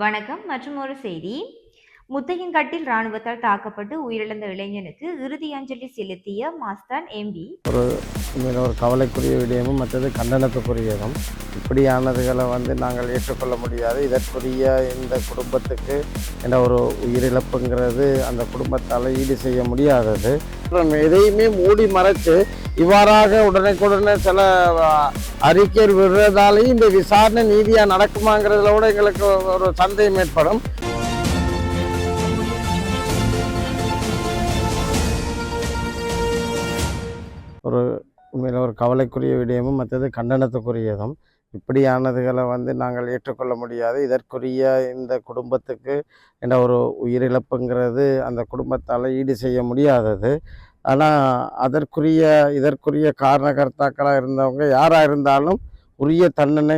வணக்கம். மற்றும் ஒரு செய்தி. முத்தையன்கட்டில் ராணுவத்தால் தாக்கப்பட்டு உயிரிழந்த இளைஞனுக்கு இறுதி அஞ்சலி செலுத்திய மாஸ்தான் எம்பி. ஒரு கவலைக்குரிய விடயமும் மற்றது கண்டனத்துக்குரியதும். இப்படியானதுகளை நாங்கள் ஏற்றுக்கொள்ள முடியாது. இதற்குரிய இந்த குடும்பத்துக்கு என்ற ஒரு உயிரிழப்புங்கிறது அந்த குடும்பத்தால் ஈடு செய்ய முடியாதது. எதையுமே மூடி மறைச்சு இவ்வாறாக உடனுக்குடனே சில அறிக்கைகள் விடுறதாலேயும் இந்த விசாரணை நீதியாக நடக்குமாங்கிறதுல கூட எங்களுக்கு ஒரு சந்தேகம் ஏற்படும். உண்மையில் ஒரு கவலைக்குரிய விடயமும் மற்றது கண்டனத்துக்குரியதும். இப்படியானதுகளை நாங்கள் ஏற்றுக்கொள்ள முடியாது. இதற்குரிய இந்த குடும்பத்துக்கு என்ற ஒரு உயிரிழப்புங்கிறது அந்த குடும்பத்தால் ஈடு செய்ய முடியாதது. ஆனால் இதற்குரிய காரணகர்த்தாக்களாக இருந்தவங்க யாராக இருந்தாலும் உரிய தண்டனை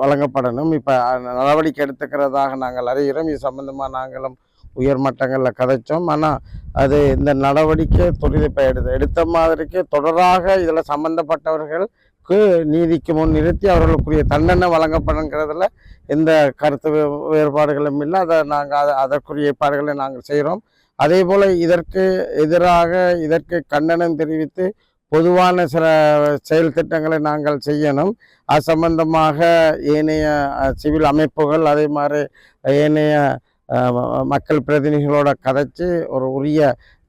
வழங்கப்படணும். இப்போ நடவடிக்கை எடுத்துக்கிறதாக நாங்கள் அறிகிறோம். இது சம்பந்தமாக நாங்களும் உயர்மட்டங்களில் கதைச்சோம். ஆனால் அது இந்த நடவடிக்கை இப்போ எடுத்த மாதிரிக்கு தொடராக இதில் சம்பந்தப்பட்டவர்களுக்கு நீதிக்கு முன் நிறுத்தி அவர்களுக்குரிய தண்டனை வழங்கப்படுங்கிறதுல எந்த கருத்து வேறுபாடுகளும் இல்லை. அதற்குரிய ஏற்பாடுகளை நாங்கள் செய்கிறோம். அதே போல் இதற்கு எதிராக இதற்கு கண்டனம் தெரிவித்து பொதுவான சில செயல் திட்டங்களை நாங்கள் செய்யணும். அது சம்பந்தமாக ஏனைய சிவில் அமைப்புகள் அதே மாதிரி ஏனைய மக்கள் பிரதிநிதிகளோட கதைச்சு ஒரு உரிய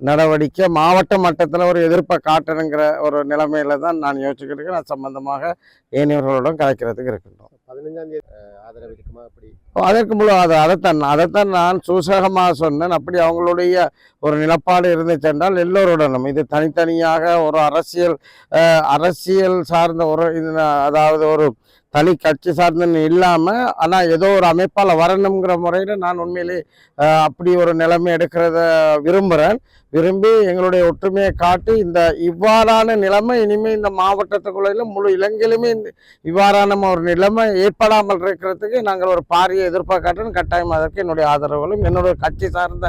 நடவடிக்கை மாவட்ட மட்டத்தில் ஒரு எதிர்ப்பை காட்டணுங்கிற ஒரு நிலைமையில தான் நான் யோசிச்சுக்கிட்டு இருக்கேன். அது சம்பந்தமாக ஏனையவர்களோட கதைக்கிறதுக்கு இருக்கின்றோம். 15ஆம் தேதி ஆதரவு இருக்குமா? அப்படி அதற்கு முழு அதைத்தான் நான் சூசகமாக சொன்னேன். அப்படி அவங்களுடைய ஒரு நிலப்பாடு இருந்துச்சென்றால் எல்லோருடனும் இது தனித்தனியாக ஒரு அரசியல் சார்ந்த ஒரு அதாவது ஒரு தனி கட்சி சார்ந்தன்னு இல்லாமல் ஆனால் ஏதோ ஒரு அமைப்பால் வரணுங்கிற முறையில் நான் உண்மையிலே அப்படி ஒரு நிலைமை எடுக்கிறத விரும்பி எங்களுடைய ஒற்றுமையை காட்டி இந்த இவ்வாறான நிலைமை இனிமேல் இந்த மாவட்டத்துக்குள்ள முழு இலங்கையிலுமே இவ்வாறான ஒரு நிலைமை ஏற்படாமல் இருக்கிறதுக்கு நாங்கள் ஒரு பாரிய எதிர்பார்க்கணும். கட்டாயம் அதற்கு என்னுடைய ஆதரவுகளும் என்னுடைய கட்சி சார்ந்த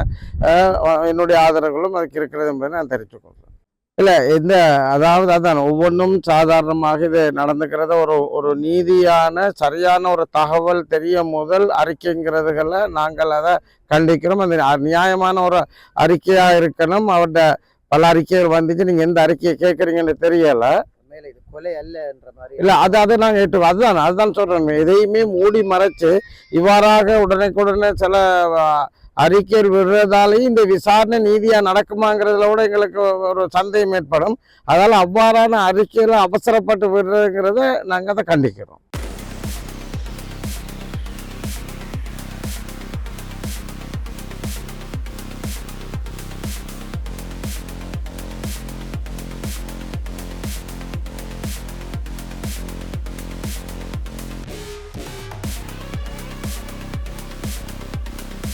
என்னுடைய ஆதரவுகளும் அதுக்கு இருக்கிறது என்பதை நான் தெரிவித்துக்கொள்கிறேன். இல்லை அதான் ஒவ்வொன்றும் சாதாரணமாக இது நடந்துக்கிறத ஒரு நீதியான சரியான ஒரு தகவல் தெரிய முதல் அறிக்கைங்கிறதுகளை நாங்கள் அதை கண்டிக்கிறோம். அந்த நியாயமான ஒரு அறிக்கையாக இருக்கணும். அவர்கிட்ட பல அறிக்கைகள் வந்துச்சு. நீங்கள் எந்த அறிக்கையை கேட்குறீங்கன்னு தெரியலை. இது கொலை அல்லன்ற மாதிரி இல்லை அதை நாங்கள் அதுதான் சொல்கிறோம். எதையுமே மூடி மறைச்சு இவ்வாறாக உடனுக்குடனே சில அறிக்கைகள் விடுறதாலேயும் இந்த விசாரணை நீதியாக நடக்குமாங்கிறதுல கூட எங்களுக்கு ஒரு சந்தேகம் ஏற்படும். அதனால் அவ்வாறான அறிக்கையில் அவசரப்பட்டு விடுறதுங்கிறத நாங்கள் அதை கண்டிக்கிறோம்.